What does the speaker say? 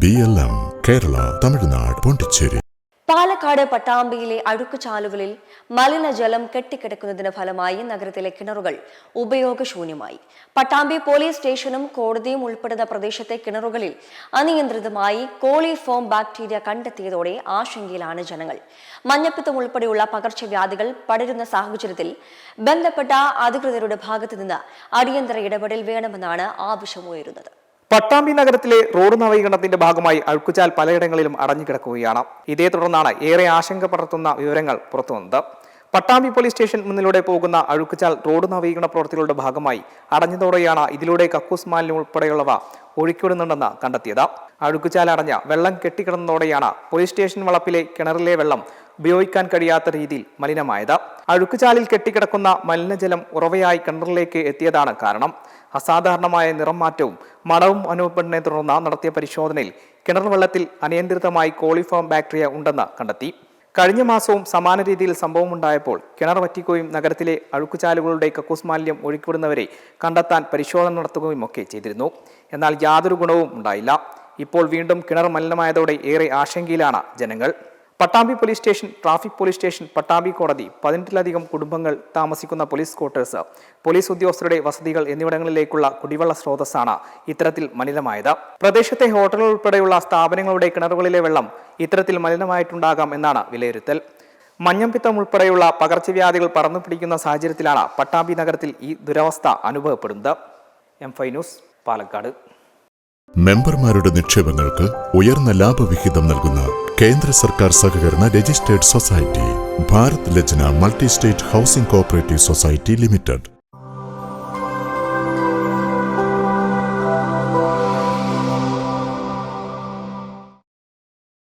BLM, Kerala, Tamil Nadu, Pondicherry. Palakkad പട്ടാമ്പിയിലെ അഴുക്കുചാലുകളിൽ മലിനജലം കെട്ടിക്കിടക്കുന്നതിന് ഫലമായി നഗരത്തിലെ കിണറുകൾ ഉപയോഗശൂന്യമായി. പട്ടാമ്പി പോലീസ് സ്റ്റേഷനും കോടതിയും ഉൾപ്പെടുന്ന പ്രദേശത്തെ കിണറുകളിൽ അനിയന്ത്രിതമായി കോളിഫോം ബാക്ടീരിയ കണ്ടെത്തിയതോടെ ആശങ്കയിലാണ് ജനങ്ങൾ. മഞ്ഞപ്പിത്തം ഉൾപ്പെടെയുള്ള പകർച്ചവ്യാധികൾ പടരുന്ന സാഹചര്യത്തിൽ ബന്ധപ്പെട്ട അധികൃതരുടെ ഭാഗത്തുനിന്ന് അടിയന്തര ഇടപെടൽ വേണമെന്നാണ് ആവശ്യമുയരുന്നത്. പട്ടാമ്പി നഗരത്തിലെ റോഡ് നവീകരണത്തിന്റെ ഭാഗമായി അഴുക്കുചാൽ പലയിടങ്ങളിലും അടഞ്ഞുകിടക്കുകയാണ്. ഇതേ തുടർന്നാണ് ഏറെ ആശങ്ക പടർത്തുന്ന വിവരങ്ങൾ പുറത്തുവന്നത്. പട്ടാമ്പി പോലീസ് സ്റ്റേഷൻ മുന്നിലൂടെ പോകുന്ന അഴുക്കുചാൽ റോഡ് നവീകരണ പ്രവൃത്തികളുടെ ഭാഗമായി അടഞ്ഞതോടെയാണ് ഇതിലൂടെ കക്കൂസ് മാലിന്യം ഉൾപ്പെടെയുള്ളവ ഒഴുക്കിവിടുന്നുണ്ടെന്ന് കണ്ടെത്തിയത്. അഴുക്കുചാൽ അടഞ്ഞ വെള്ളം കെട്ടിക്കിടന്നതോടെയാണ് പോലീസ് സ്റ്റേഷൻ വളപ്പിലെ കിണറിലെ വെള്ളം ഉപയോഗിക്കാൻ കഴിയാത്ത രീതിയിൽ മലിനമായത്. അഴുക്കുചാലിൽ കെട്ടിക്കിടക്കുന്ന മലിനജലം ഉറവയായി കിണറിലേക്ക് എത്തിയതാണ് കാരണം. അസാധാരണമായ നിറം മാറ്റവും മണവും അനുഭവപ്പെടുന്നതിനെ തുടർന്ന് നടത്തിയ പരിശോധനയിൽ കിണർ വെള്ളത്തിൽ അനിയന്ത്രിതമായി കോളിഫോം ബാക്ടീരിയ ഉണ്ടെന്ന് കണ്ടെത്തി. കഴിഞ്ഞ മാസവും സമാന രീതിയിൽ സംഭവമുണ്ടായപ്പോൾ കിണർ വറ്റിക്കുകയും നഗരത്തിലെ അഴുക്കുചാലുകളുടെ കക്കൂസ് മാലിന്യം ഒഴുക്കിവിടുന്നവരെ കണ്ടെത്താൻ പരിശോധന നടത്തുകയും ഒക്കെ ചെയ്തിരുന്നു. എന്നാൽ യാതൊരു ഗുണവും ഉണ്ടായില്ല. ഇപ്പോൾ വീണ്ടും കിണർ മലിനമായതോടെ ഏറെ ആശങ്കയിലാണ് ജനങ്ങൾ. Pattambi police station, traffic police station, Pattambi കോടതി, 18ലധികം കുടുംബങ്ങൾ താമസിക്കുന്ന പോലീസ് ക്വാർട്ടേഴ്സ്, പോലീസ് ഉദ്യോഗസ്ഥരുടെ വസതികൾ എന്നിവിടങ്ങളിലേക്കുള്ള കുടിവെള്ള സ്രോതസ്സാണ് ഇത്തരത്തിൽ മലിനമായത്. പ്രദേശത്തെ ഹോട്ടലുകൾ ഉൾപ്പെടെയുള്ള സ്ഥാപനങ്ങളുടെ കിണറുകളിലെ വെള്ളം ഇത്തരത്തിൽ മലിനമായിട്ടുണ്ടാകാം എന്നാണ് വിലയിരുത്തൽ. മഞ്ഞപ്പിത്തം ഉൾപ്പെടെയുള്ള പകർച്ചവ്യാധികൾ പടർന്നു പിടിക്കുന്ന സാഹചര്യത്തിലാണ് പട്ടാമ്പി നഗരത്തിൽ ഈ ദുരവസ്ഥ അനുഭവപ്പെടുന്നത്. M5 news, Palakkad. മെമ്പർമാരുടെ നിക്ഷേപങ്ങൾക്ക് ഉയർന്ന ലാഭവിഹിതം നൽകുന്ന കേന്ദ്ര സർക്കാർ സഹകരണ registered society Bharat Lajna multi state housing cooperative society limited.